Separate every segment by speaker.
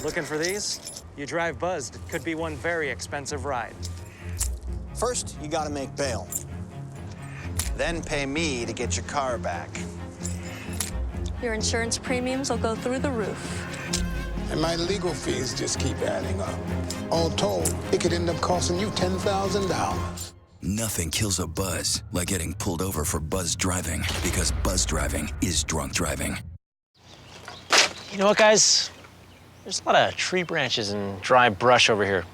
Speaker 1: Looking for these? You drive buzzed. It could be one very expensive ride.
Speaker 2: First, you gotta make bail. Then pay me to get your car back.
Speaker 3: Your insurance premiums will go through the roof.
Speaker 4: And my legal fees just keep adding up. All told, it could end up costing you $10,000.
Speaker 5: Nothing kills a buzz like getting pulled over for buzz driving, because buzz driving is drunk driving.
Speaker 6: You know what, guys? There's a lot of tree branches and dry brush over here.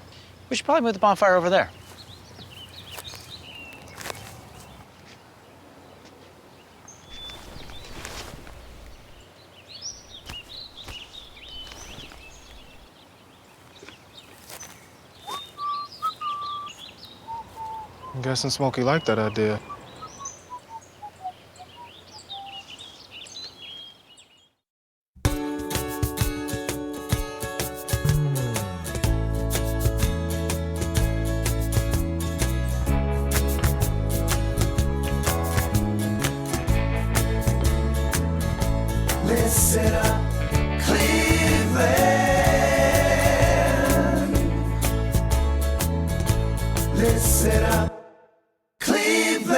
Speaker 6: We should probably move the bonfire over there.
Speaker 7: I'm guessing Smokey liked that idea.
Speaker 8: Listen up, Cleveland. Listen up, Cleveland.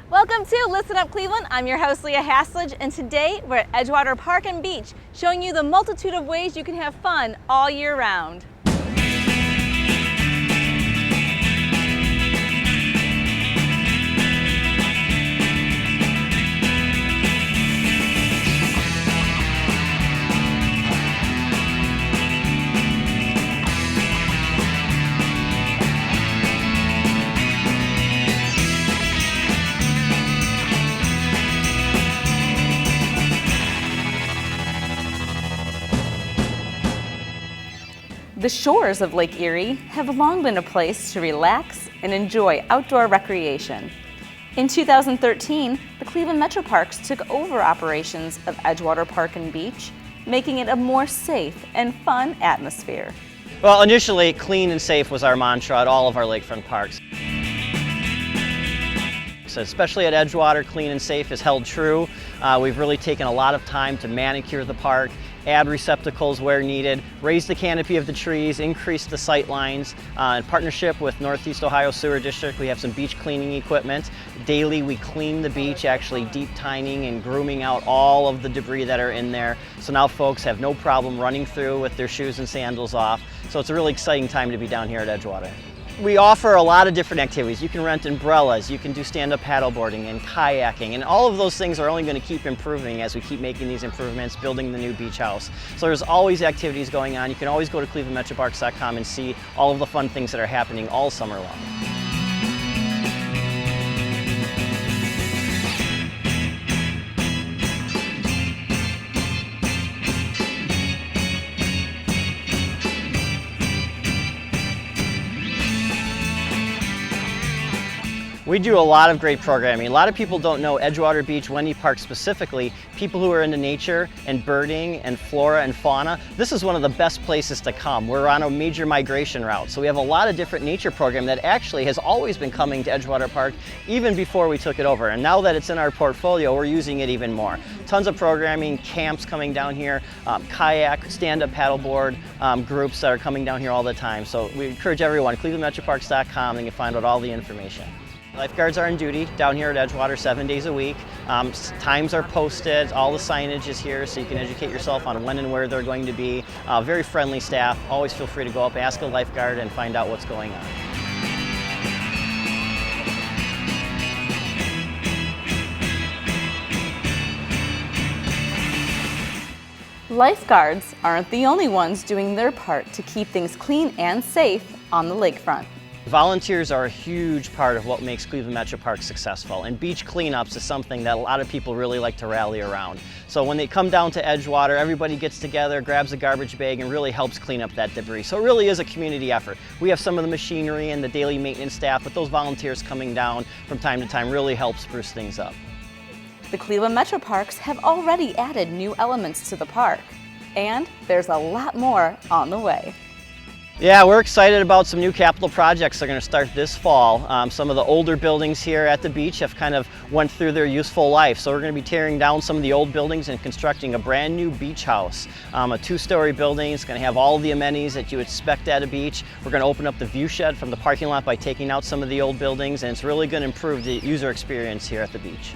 Speaker 9: Welcome to Listen Up Cleveland. I'm your host, Leah Haslage, and today we're at Edgewater Park and Beach, showing you the multitude of ways you can have fun all year round. The shores of Lake Erie have long been a place to relax and enjoy outdoor recreation. In 2013, the Cleveland Metroparks took over operations of Edgewater Park and Beach, making it a more safe and fun atmosphere.
Speaker 6: Well, initially, clean and safe was our mantra at all of our lakefront parks. So especially at Edgewater, clean and safe is held true. We've really taken a lot of time to manicure the park, add receptacles where needed, raise the canopy of the trees, increase the sight lines. In partnership with Northeast Ohio Sewer District, we have some beach cleaning equipment. Daily we clean the beach, actually deep tining and grooming out all of the debris that are in there. So now folks have no problem running through with their shoes and sandals off. So it's a really exciting time to be down here at Edgewater. We offer a lot of different activities. You can rent umbrellas, you can do stand-up paddleboarding and kayaking, and all of those things are only going to keep improving as we keep making these improvements, building the new beach house. So there's always activities going on. You can always go to clevelandmetroparks.com and see all of the fun things that are happening all summer long. We do a lot of great programming. A lot of people don't know Edgewater Beach, Wendy Park specifically, people who are into nature and birding and flora and fauna. This is one of the best places to come. We're on a major migration route, so we have a lot of different nature program that actually has always been coming to Edgewater Park even before we took it over. And now that it's in our portfolio, we're using it even more. Tons of programming, camps coming down here, kayak, stand-up paddleboard groups that are coming down here all the time. So we encourage everyone, clevelandmetroparks.com, and you can find out all the information. Lifeguards are on duty down here at Edgewater 7 days a week. Times are posted, all the signage is here so you can educate yourself on when and where they're going to be. Very friendly staff. Always feel free to go up, ask a lifeguard, and find out what's going on.
Speaker 9: Lifeguards aren't the only ones doing their part to keep things clean and safe on the lakefront.
Speaker 6: Volunteers are a huge part of what makes Cleveland Metroparks successful, and beach cleanups is something that a lot of people really like to rally around. So when they come down to Edgewater, everybody gets together, grabs a garbage bag, and really helps clean up that debris. So it really is a community effort. We have some of the machinery and the daily maintenance staff, but those volunteers coming down from time to time really help spruce things up.
Speaker 9: The Cleveland Metroparks have already added new elements to the park, and there's a lot more on the way.
Speaker 6: Yeah, we're excited about some new capital projects that are going to start this fall. Some of the older buildings here at the beach have kind of went through their useful life. So we're going to be tearing down some of the old buildings and constructing a brand new beach house. A two-story building. It's going to have all the amenities that you expect at a beach. We're going to open up the view shed from the parking lot by taking out some of the old buildings, and it's really going to improve the user experience here at the beach.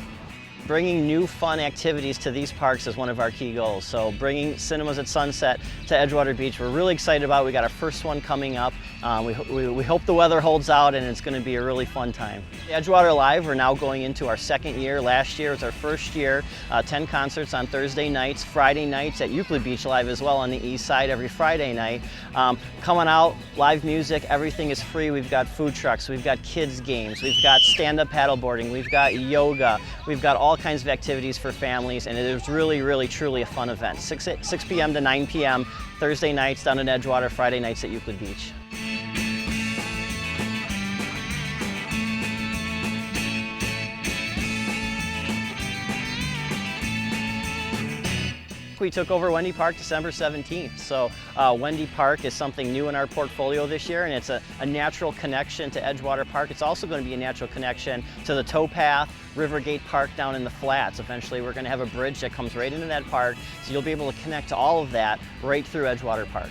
Speaker 6: Bringing new fun activities to these parks is one of our key goals. So bringing Cinemas at Sunset to Edgewater Beach, we're really excited about it. We got our first one coming up. We hope the weather holds out and it's going to be a really fun time. Edgewater Live, we're now going into our second year. Last year was our first year. 10 concerts on Thursday nights, Friday nights at Euclid Beach Live as well on the east side every Friday night. Coming out, live music, everything is free. We've got food trucks, we've got kids games, we've got stand-up paddleboarding, we've got yoga, we've got all kinds of activities for families, and it was really, truly a fun event. 6 p.m. to 9 p.m. Thursday nights down in Edgewater, Friday nights at Euclid Beach. We took over Wendy Park December 17th. So Wendy Park is something new in our portfolio this year, and it's a natural connection to Edgewater Park. It's also going to be a natural connection to the towpath, Rivergate Park down in the flats. Eventually we're going to have a bridge that comes right into that park, so you'll be able to connect to all of that right through Edgewater Park.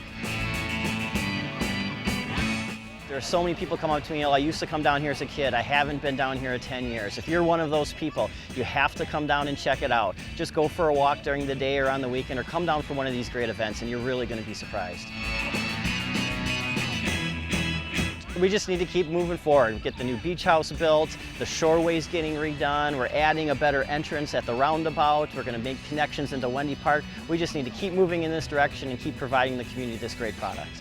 Speaker 6: There are so many people come up to me, I used to come down here as a kid. I haven't been down here in 10 years. If you're one of those people, you have to come down and check it out. Just go for a walk during the day or on the weekend, or come down for one of these great events and you're really going to be surprised. We just need to keep moving forward. Get the new beach house built, the shoreway's getting redone, we're adding a better entrance at the roundabout, we're going to make connections into Wendy Park. We just need to keep moving in this direction and keep providing the community this great product.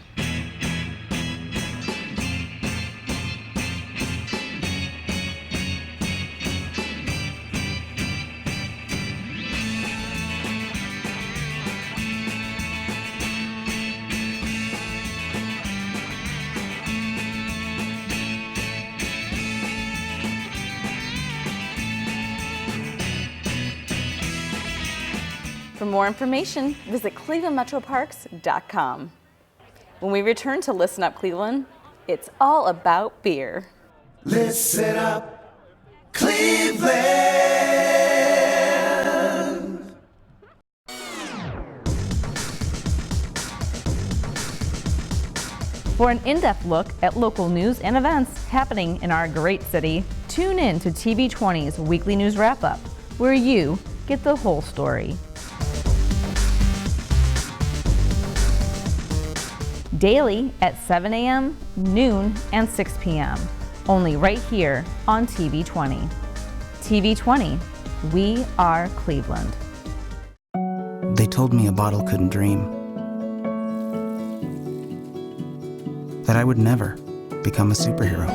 Speaker 9: For more information, visit clevelandmetroparks.com. When we return to Listen Up Cleveland, it's all about beer.
Speaker 8: Listen up, Cleveland.
Speaker 9: For an in-depth look at local news and events happening in our great city, tune in to TV20's Weekly News Wrap-Up, where you get the whole story. Daily at 7 a.m., noon, and 6 p.m. Only right here on TV20. TV20, we are Cleveland.
Speaker 10: They told me a bottle couldn't dream. That I would never become a superhero.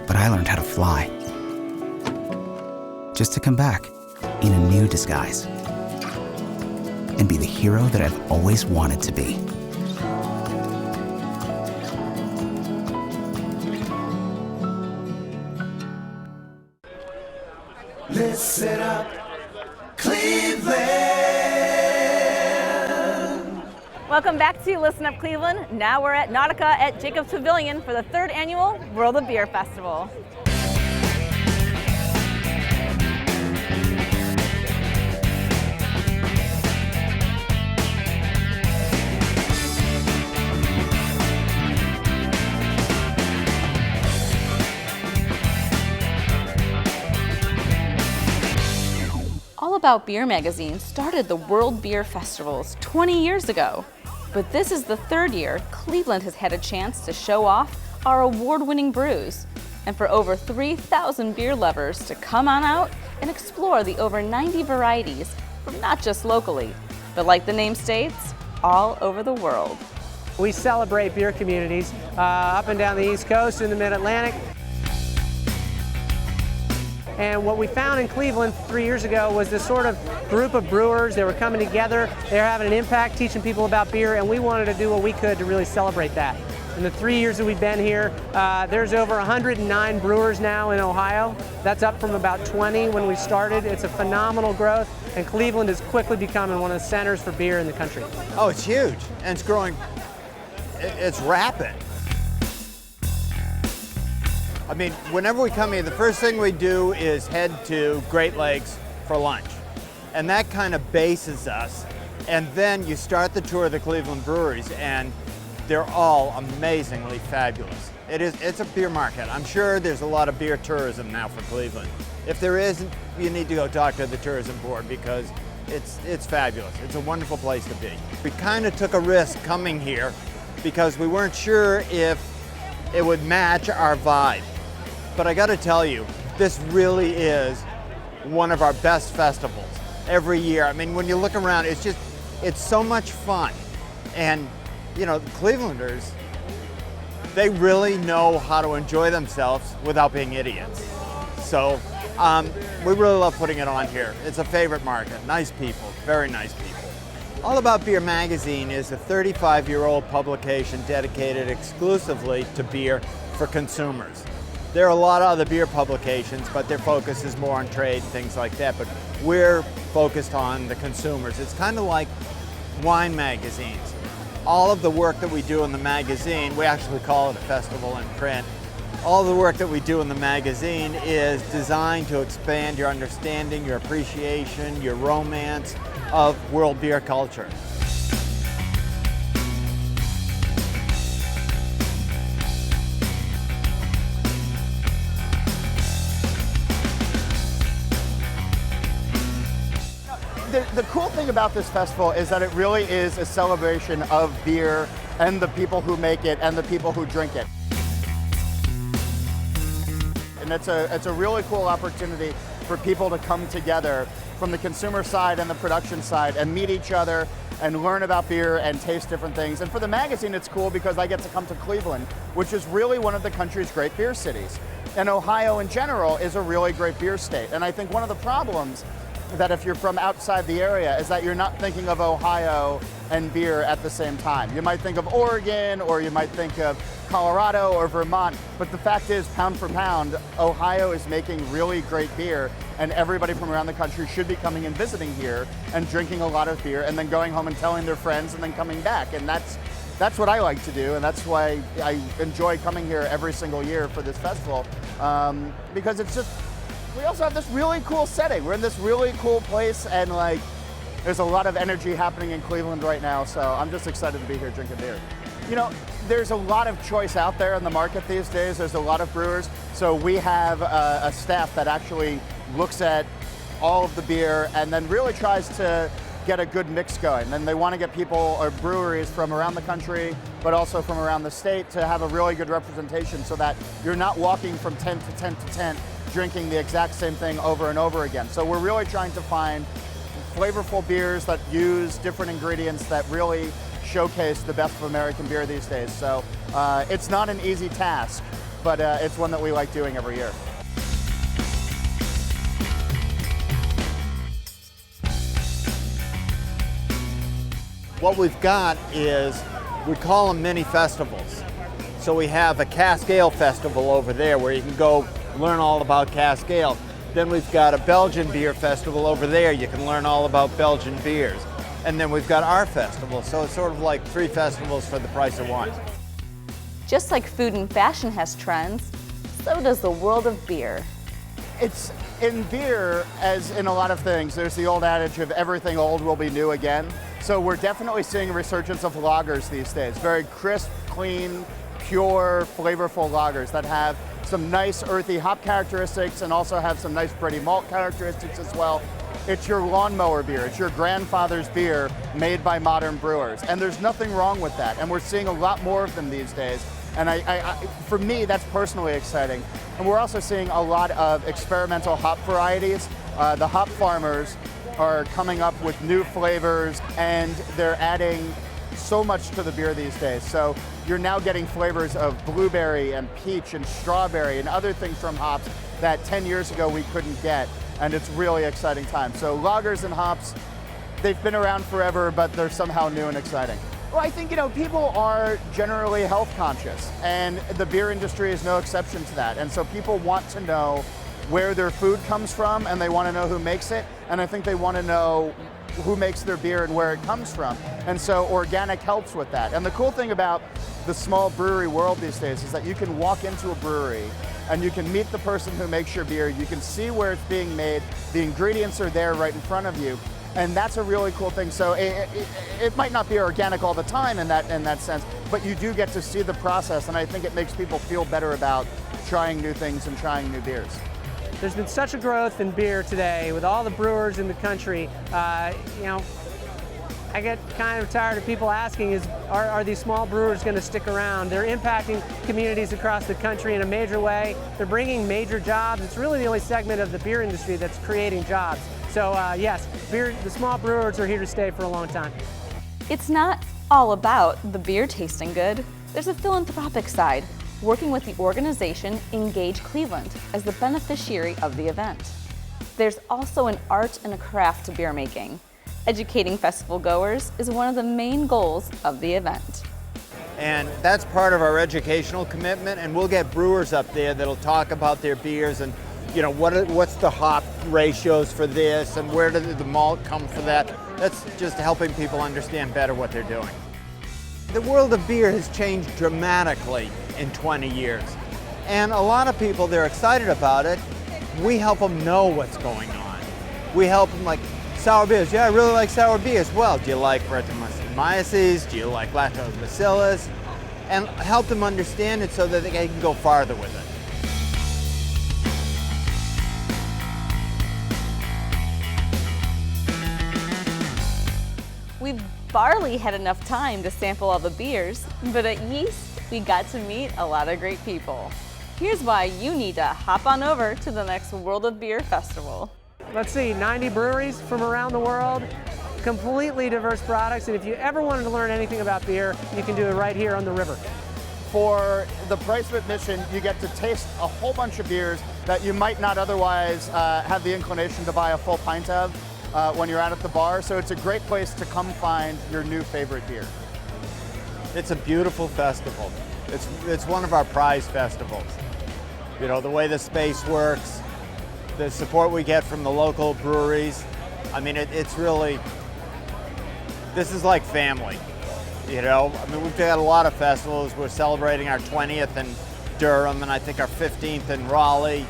Speaker 10: But I learned how to fly. Just to come back in a new disguise. And be the hero that I've always wanted to be.
Speaker 8: Listen up, Cleveland.
Speaker 9: Welcome back to Listen Up Cleveland. Now we're at Nautica at Jacobs Pavilion for the 3rd annual World of Beer Festival. All About Beer magazine started the World Beer Festivals 20 years ago. But this is the 3rd year Cleveland has had a chance to show off our award-winning brews, and for over 3,000 beer lovers to come on out and explore the over 90 varieties from not just locally, but like the name states, all over the world.
Speaker 11: We celebrate beer communities up and down the East Coast and the Mid-Atlantic. And what we found in Cleveland 3 years ago was this sort of group of brewers. They were coming together, they were having an impact, teaching people about beer, and we wanted to do what we could to really celebrate that. In the 3 years that we've been here, there's over 109 brewers now in Ohio. That's up from about 20 when we started. It's a phenomenal growth, and Cleveland is quickly becoming one of the centers for beer in the country.
Speaker 2: Oh, it's huge, and it's growing, it's rapid. I mean, whenever we come here, the first thing we do is head to Great Lakes for lunch. And that kind of bases us. And then you start the tour of the Cleveland breweries, and they're all amazingly fabulous. It's a beer market. I'm sure there's a lot of beer tourism now for Cleveland. If there isn't, you need to go talk to the tourism board because it's fabulous. It's a wonderful place to be. We kind of took a risk coming here because we weren't sure if it would match our vibe. But I gotta tell you, this really is one of our best festivals every year. I mean, when you look around, it's so much fun. And, you know, the Clevelanders, they really know how to enjoy themselves without being idiots. So we really love putting it on here. It's a favorite market. Nice people, very nice people. All About Beer magazine is a 35-year-old publication dedicated exclusively to beer for consumers. There are a lot of other beer publications, but their focus is more on trade and things like that, but we're focused on the consumers. It's kind of like wine magazines. All of the work that we do in the magazine, we actually call it a festival in print, all the work that we do in the magazine is designed to expand your understanding, your appreciation, your romance of world beer culture.
Speaker 12: The cool thing about this festival is that it really is a celebration of beer and the people who make it and the people who drink it. And it's a really cool opportunity for people to come together from the consumer side and the production side and meet each other and learn about beer and taste different things. And for the magazine, it's cool because I get to come to Cleveland, which is really one of the country's great beer cities. And Ohio in general is a really great beer state. And I think one of the problems that if you're from outside the area is that you're not thinking of Ohio and beer at the same time. You might think of Oregon, or you might think of Colorado or Vermont, but the fact is, pound for pound, Ohio is making really great beer, and everybody from around the country should be coming and visiting here and drinking a lot of beer and then going home and telling their friends and then coming back. And that's what I like to do, and that's why I enjoy coming here every single year for this festival, because it's just, we also have this really cool setting. We're in this really cool place, and like, there's a lot of energy happening in Cleveland right now, so I'm just excited to be here drinking beer. You know, there's a lot of choice out there in the market these days. There's a lot of brewers, so we have a staff that actually looks at all of the beer and then really tries to get a good mix going. And they want to get people or breweries from around the country, but also from around the state, to have a really good representation so that you're not walking from tent to tent to tent drinking the exact same thing over and over again. So we're really trying to find flavorful beers that use different ingredients that really showcase the best of American beer these days. So it's not an easy task, but it's one that we like doing every year.
Speaker 2: What we've got is, we call them mini festivals. So we have a cask ale festival over there where you can go learn all about cask ale. Then we've got a Belgian beer festival over there. You can learn all about Belgian beers. And then we've got our festival. So it's sort of like 3 festivals for the price of 1.
Speaker 9: Just like food and fashion has trends, so does the world of beer.
Speaker 12: It's in beer, as in a lot of things, there's the old adage of everything old will be new again. So we're definitely seeing a resurgence of lagers these days. Very crisp, clean, pure, flavorful lagers that have some nice earthy hop characteristics and also have some nice bready malt characteristics as well. It's your lawnmower beer. It's your grandfather's beer made by modern brewers. And there's nothing wrong with that. And we're seeing a lot more of them these days. And for me, that's personally exciting. And we're also seeing a lot of experimental hop varieties. The hop farmers are coming up with new flavors, and they're adding so much to the beer these days. So you're now getting flavors of blueberry and peach and strawberry and other things from hops that 10 years ago we couldn't get. And it's really exciting time. So lagers and hops, they've been around forever, but they're somehow new and exciting. Well, I think, people are generally health conscious, and the beer industry is no exception to that. And so people want to know where their food comes from, and they want to know who makes it, and I think they want to know who makes their beer and where it comes from. And so organic helps with that. And the cool thing about the small brewery world these days is that you can walk into a brewery and you can meet the person who makes your beer, you can see where it's being made, the ingredients are there right in front of you, and that's a really cool thing. So it might not be organic all the time in that sense, but you do get to see the process, and I think it makes people feel better about trying new things and trying new beers.
Speaker 11: There's been such a growth in beer today with all the brewers in the country. I get kind of tired of people asking, are these small brewers going to stick around? They're impacting communities across the country in a major way. They're bringing major jobs. It's really the only segment of the beer industry that's creating jobs. So yes, the small brewers are here to stay for a long time.
Speaker 9: It's not all about the beer tasting good. There's a philanthropic side, working with the organization Engage Cleveland as the beneficiary of the event. There's also an art and a craft to beer making. Educating festival goers is one of the main goals of the event.
Speaker 2: And that's part of our educational commitment, and we'll get brewers up there that'll talk about their beers and what's the hop ratios for this and where did the malt come for that. That's just helping people understand better what they're doing. The world of beer has changed dramatically in 20 years. And a lot of people, they're excited about it. We help them know what's going on. We help them, like, sour beers. Yeah, I really like sour beers. Well, do you like Brettanomyces? Do you like Lactobacillus? And help them understand it so that they can go farther with it.
Speaker 9: We've barely had enough time to sample all the beers, but at Yeast, we got to meet a lot of great people. Here's why you need to hop on over to the next World of Beer Festival.
Speaker 11: Let's see, 90 breweries from around the world, completely diverse products, and if you ever wanted to learn anything about beer, you can do it right here on the river.
Speaker 12: For the price of admission, you get to taste a whole bunch of beers that you might not otherwise have the inclination to buy a full pint of when you're out at the bar, so it's a great place to come find your new favorite beer.
Speaker 2: It's a beautiful festival. It's one of our prize festivals. The way the space works, the support we get from the local breweries. I mean, it's really, this is like family, I mean, we've got a lot of festivals. We're celebrating our 20th in Durham and I think our 15th in Raleigh.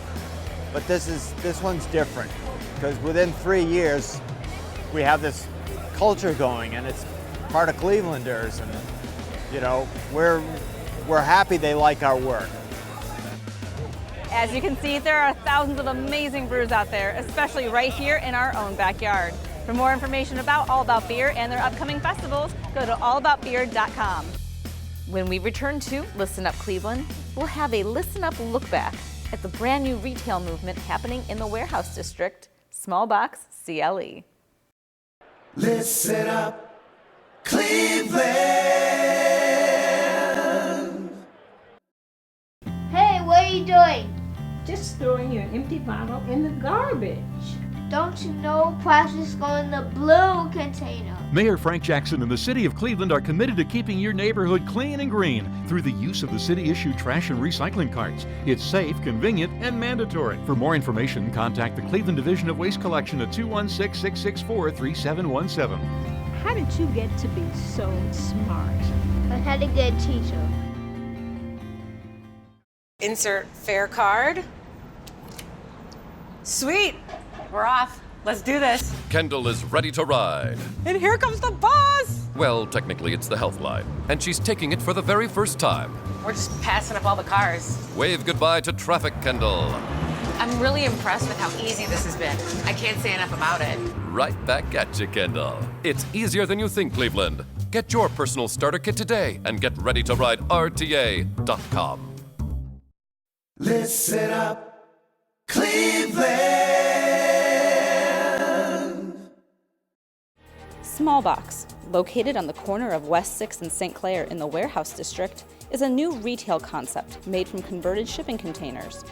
Speaker 2: But this one's different because within 3 years, we have this culture going and it's part of Clevelanders, and, we're happy they like our work.
Speaker 9: As you can see, there are thousands of amazing brews out there, especially right here in our own backyard. For more information about All About Beer and their upcoming festivals, go to allaboutbeer.com. When we return to Listen Up Cleveland, we'll have a Listen Up look back at the brand new retail movement happening in the warehouse district, Small Box CLE.
Speaker 8: Listen up, Cleveland.
Speaker 13: Hey, what are you doing?
Speaker 14: Just throwing your empty bottle in the garbage.
Speaker 13: Don't you know plastics go in the blue container?
Speaker 15: Mayor Frank Jackson and the City of Cleveland are committed to keeping your neighborhood clean and green through the use of the city-issued trash and recycling carts. It's safe, convenient, and mandatory. For more information, contact the Cleveland Division of Waste Collection at 216-664-3717.
Speaker 14: How did you get to be so smart?
Speaker 13: I had a good teacher.
Speaker 16: Insert fare card. Sweet, we're off. Let's do this.
Speaker 17: Kendall is ready to ride.
Speaker 16: And here comes the bus.
Speaker 17: Well, technically it's the health line, and she's taking it for the very first time.
Speaker 16: We're just passing up all the cars.
Speaker 17: Wave goodbye to traffic, Kendall.
Speaker 16: I'm really impressed with how easy this has been. I can't say enough about it.
Speaker 17: Right back at you, Kendall. It's easier than you think, Cleveland. Get your personal starter kit today and get ready to ride RTA.com.
Speaker 8: Listen up, Cleveland.
Speaker 9: Small Box, located on the corner of West 6th and St. Clair in the Warehouse District, is a new retail concept made from converted shipping containers.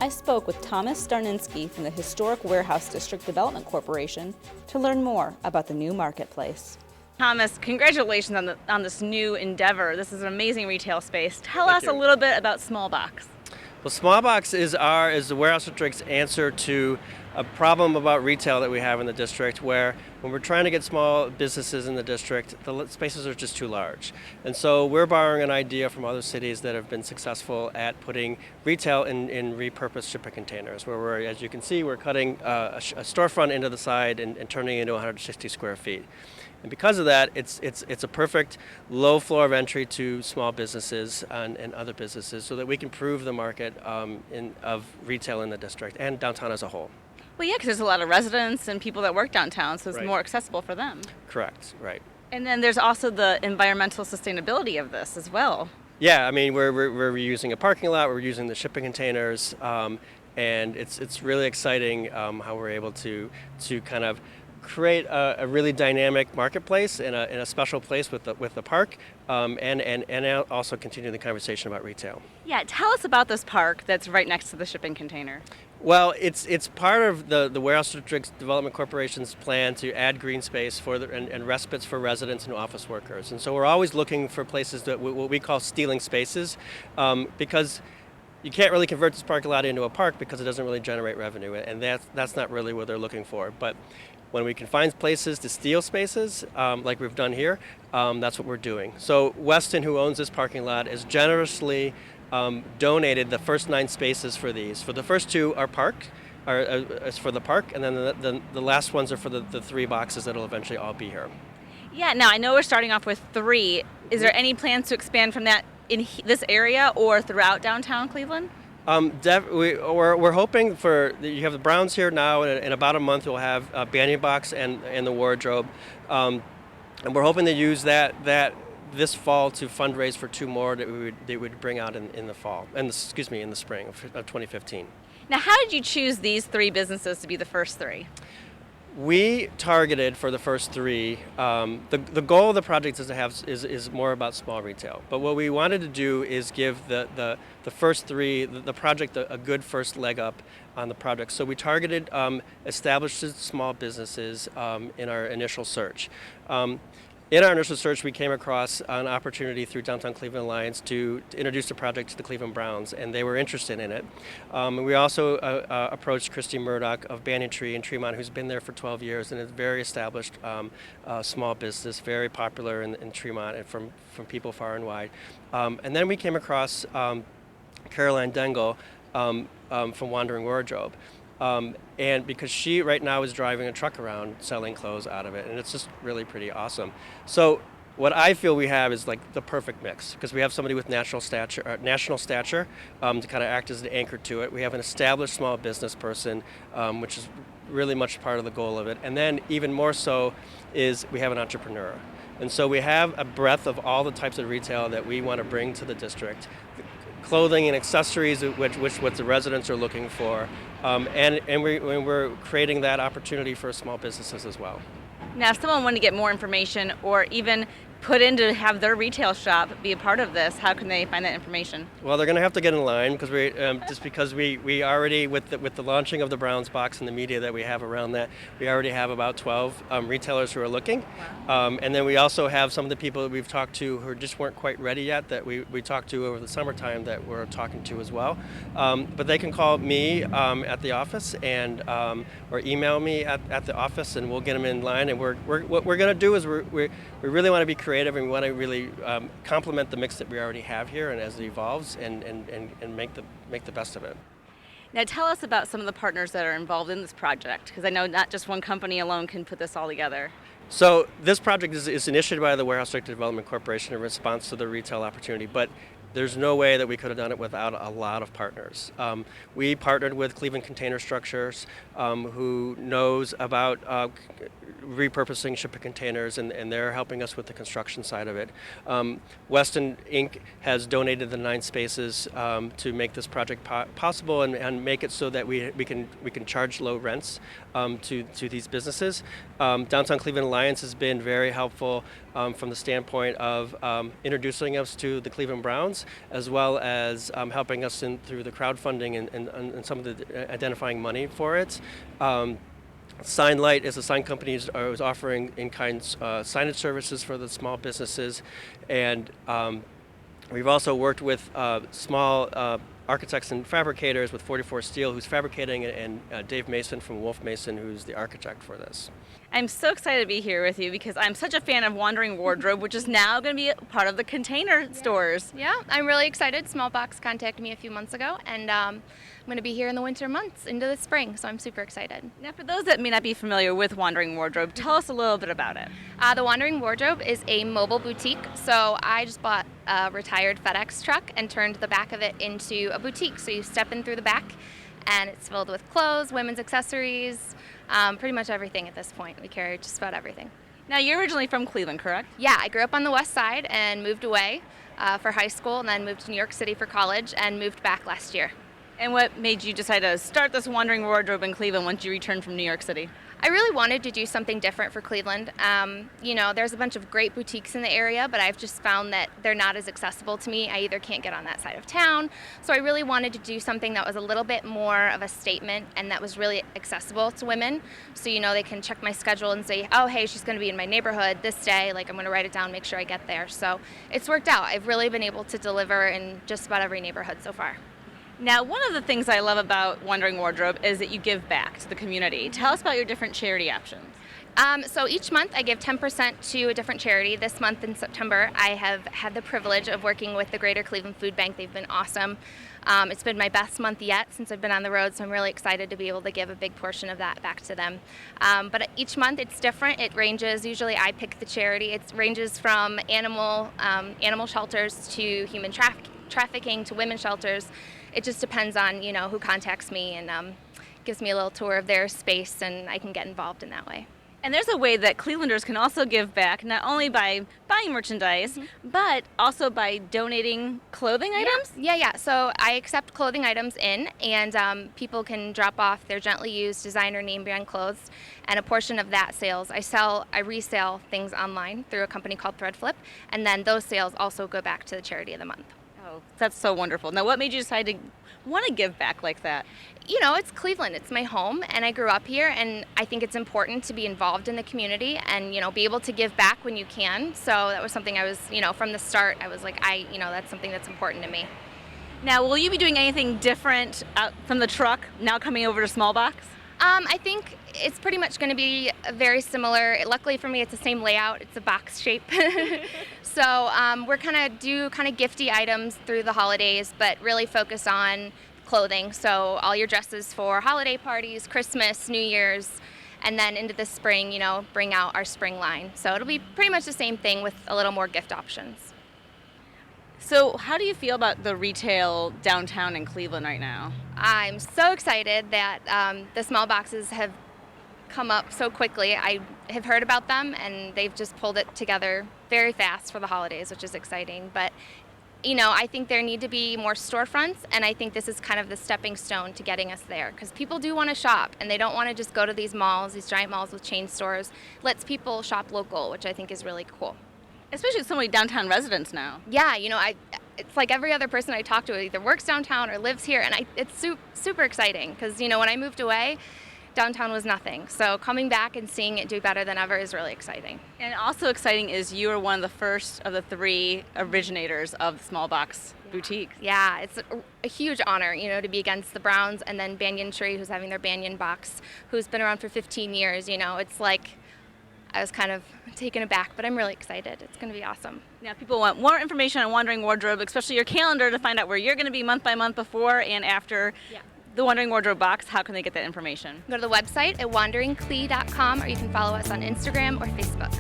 Speaker 9: I spoke with Thomas Starninski from the Historic Warehouse District Development Corporation to learn more about the new marketplace. Thomas, congratulations on this new endeavor. This is an amazing retail space. Tell us a little bit about Small Box.
Speaker 18: Well, Small Box is the warehouse district's answer to a problem about retail that we have in the district, where when we're trying to get small businesses in the district, the spaces are just too large. And so we're borrowing an idea from other cities that have been successful at putting retail in repurposed shipping containers, where we're, as you can see, we're cutting a storefront into the side and turning it into 160 square feet. And because of that, it's a perfect low floor of entry to small businesses and other businesses, so that we can prove the market of retail in the district and downtown as a whole.
Speaker 9: Well, yeah, because there's a lot of residents and people that work downtown, so it's
Speaker 18: Right.
Speaker 9: more accessible for them.
Speaker 18: Correct, right.
Speaker 9: And then there's also the environmental sustainability of this as well.
Speaker 18: Yeah, I mean, we're reusing a parking lot, we're using the shipping containers, and it's really exciting how we're able to kind of create a really dynamic marketplace in a special place with the park, and also continue the conversation about retail.
Speaker 9: Yeah, tell us about this park that's right next to the shipping container.
Speaker 18: Well, it's part of the Warehouse District Development Corporation's plan to add green space for and respites for residents and office workers. And so we're always looking for places that what we call stealing spaces, because you can't really convert this parking lot into a park because it doesn't really generate revenue, and that's not really what they're looking for. But when we can find places to steal spaces, like we've done here, that's what we're doing. So Weston, who owns this parking lot, is generously donated the first 9 spaces for these. For the first 2 are is for the park, and then the last ones are for the 3 boxes that'll eventually all be here.
Speaker 9: Yeah, now I know we're starting off with 3. Is there any plans to expand from that in this area or throughout downtown Cleveland?
Speaker 18: We're hoping you have the Browns here now, and in about a month we'll have Banyan Box and the wardrobe, and we're hoping to use that this fall to fundraise for 2 more that they would bring out in the fall, in the spring of 2015.
Speaker 9: Now, how did you choose these 3 businesses to be the first 3?
Speaker 18: We targeted for the first 3. The goal of the project is more about small retail. But what we wanted to do is give the first 3 the project a good first leg up on the project. So we targeted established small businesses in our initial search. In our initial search, we came across an opportunity through Downtown Cleveland Alliance to introduce the project to the Cleveland Browns, and they were interested in it. We also approached Christy Murdoch of Banyan Tree in Tremont, who's been there for 12 years and is a very established small business, very popular in Tremont and from people far and wide. And then we came across Caroline Dengel from Wandering Wardrobe. And because she right now is driving a truck around selling clothes out of it, and it's just really pretty awesome. So what I feel we have is like the perfect mix, because we have somebody with national stature to kind of act as an anchor to it. We have an established small business person, which is really much part of the goal of it. And then even more so is we have an entrepreneur. And so we have a breadth of all the types of retail that we want to bring to the district. Clothing and accessories, which what the residents are looking for, and we're creating that opportunity for small businesses as well.
Speaker 9: Now, if someone wanted to get more information or even put in to have their retail shop be a part of this, how can they find that information?
Speaker 18: Well, they're going to have to get in line because we already, with the launching of the Browns box and the media that we have around that, we already have about 12 retailers who are looking. Wow. And then we also have some of the people that we've talked to who just weren't quite ready yet that we talked to over the summertime that we're talking to as well. But they can call me at the office and or email me at the office, and we'll get them in line. And what we're going to do is we really want to be creative, and we want to really complement the mix that we already have here, and as it evolves, and make the best of it.
Speaker 9: Now, tell us about some of the partners that are involved in this project, because I know not just one company alone can put this all together.
Speaker 18: So this project is initiated by the Warehouse District Development Corporation in response to the retail opportunity, but there's no way that we could have done it without a lot of partners. We partnered with Cleveland Container Structures, who knows about repurposing shipping containers, and they're helping us with the construction side of it. Weston Inc. has donated the 9 spaces to make this project possible and make it so that we can charge low rents to these businesses. Downtown Cleveland Alliance has been very helpful from the standpoint of introducing us to the Cleveland Browns, as well as helping us through the crowdfunding and some of the identifying money for it. Sign Light is a sign company who's offering in-kind signage services for the small businesses, and we've also worked with small architects and fabricators with 44 Steel, who's fabricating, and Dave Mason from Wolf Mason, who's the architect for this.
Speaker 9: I'm so excited to be here with you because I'm such a fan of Wandering Wardrobe, which is now going to be part of the Container stores.
Speaker 19: Yeah, I'm really excited. Smallbox contacted me a few months ago, and I'm going to be here in the winter months into the spring, so I'm super excited.
Speaker 9: Now, for those that may not be familiar with Wandering Wardrobe, tell us a little bit about it.
Speaker 19: The Wandering Wardrobe is a mobile boutique, so I just bought a retired FedEx truck and turned the back of it into a boutique. So you step in through the back, and it's filled with clothes, women's accessories, pretty much everything at this point. We carry just about everything.
Speaker 9: Now, you're originally from Cleveland, correct?
Speaker 19: Yeah, I grew up on the west side and moved away for high school, and then moved to New York City for college and moved back last year.
Speaker 9: And what made you decide to start this Wandering Wardrobe in Cleveland once you returned from New York City?
Speaker 19: I really wanted to do something different for Cleveland. You know, there's a bunch of great boutiques in the area, but I've just found that they're not as accessible to me. I either can't get on that side of town, so I really wanted to do something that was a little bit more of a statement and that was really accessible to women. So, you know, they can check my schedule and say, oh, hey, she's going to be in my neighborhood this day. Like, I'm going to write it down, make sure I get there. So it's worked out. I've really been able to deliver in just about every neighborhood so far.
Speaker 9: Now, one of the things I love about Wandering Wardrobe is that you give back to the community. Tell us about your different charity options.
Speaker 19: So each month I give 10% to a different charity. This month in September, I have had the privilege of working with the Greater Cleveland Food Bank. They've been awesome. It's been my best month yet since I've been on the road, so I'm really excited to be able to give a big portion of that back to them. But each month it's different. It ranges, usually I pick the charity. It ranges from animal shelters to human trafficking to women's shelters. It just depends on, you know, who contacts me, and gives me a little tour of their space, and I can get involved in that way.
Speaker 9: And there's a way that Clevelanders can also give back, not only by buying merchandise, but also by donating clothing items?
Speaker 19: Yeah. So I accept clothing items in, and people can drop off their gently used designer name brand clothes, and a portion of that sales, I resell things online through a company called Threadflip, and then those sales also go back to the charity of the month.
Speaker 9: Oh, that's so wonderful. Now, what made you decide to want to give back like that?
Speaker 19: You know, it's Cleveland. It's my home, and I grew up here, and I think it's important to be involved in the community and, you know, be able to give back when you can. So that was something I was, you know, from the start, I was like, that's something that's important to me.
Speaker 9: Now, will you be doing anything different out from the truck now coming over to Smallbox?
Speaker 19: I think it's pretty much going to be very similar. Luckily for me, it's the same layout. It's a box shape. So we're kind of gifty items through the holidays, but really focus on clothing. So all your dresses for holiday parties, Christmas, New Year's, and then into the spring, you know, bring out our spring line. So it'll be pretty much the same thing with a little more gift options.
Speaker 9: So how do you feel about the retail downtown in Cleveland right now?
Speaker 19: I'm so excited that the small boxes have come up so quickly. I have heard about them, and they've just pulled it together very fast for the holidays, which is exciting. But, you know, I think there need to be more storefronts, and I think this is kind of the stepping stone to getting us there, because people do want to shop, and they don't want to just go to these malls, these giant malls with chain stores. Lets people shop local, which I think is really cool.
Speaker 9: Especially with so many downtown residents now.
Speaker 19: Yeah, you know, it's like every other person I talk to either works downtown or lives here, and it's super exciting because, you know, when I moved away, downtown was nothing. So coming back and seeing it do better than ever is really exciting.
Speaker 9: And also exciting is you are one of the first of the 3 originators of the small box boutiques.
Speaker 19: Yeah, it's a huge honor, you know, to be against the Browns and then Banyan Tree, who's having their Banyan box, who's been around for 15 years. You know, it's like I was kind of taken aback, but I'm really excited. It's going to be awesome.
Speaker 9: Now, people want more information on Wandering Wardrobe, especially your calendar, to find out where you're going to be month by month before and after the Wandering Wardrobe box. How can they get that information?
Speaker 19: Go to the website at wanderingcle.com, or you can follow us on Instagram or Facebook.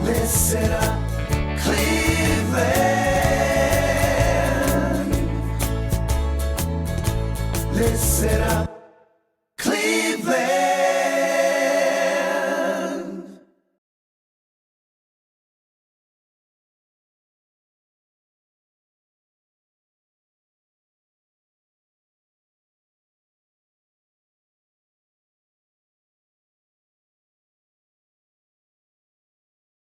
Speaker 8: Listen up, Cleveland. Listen up,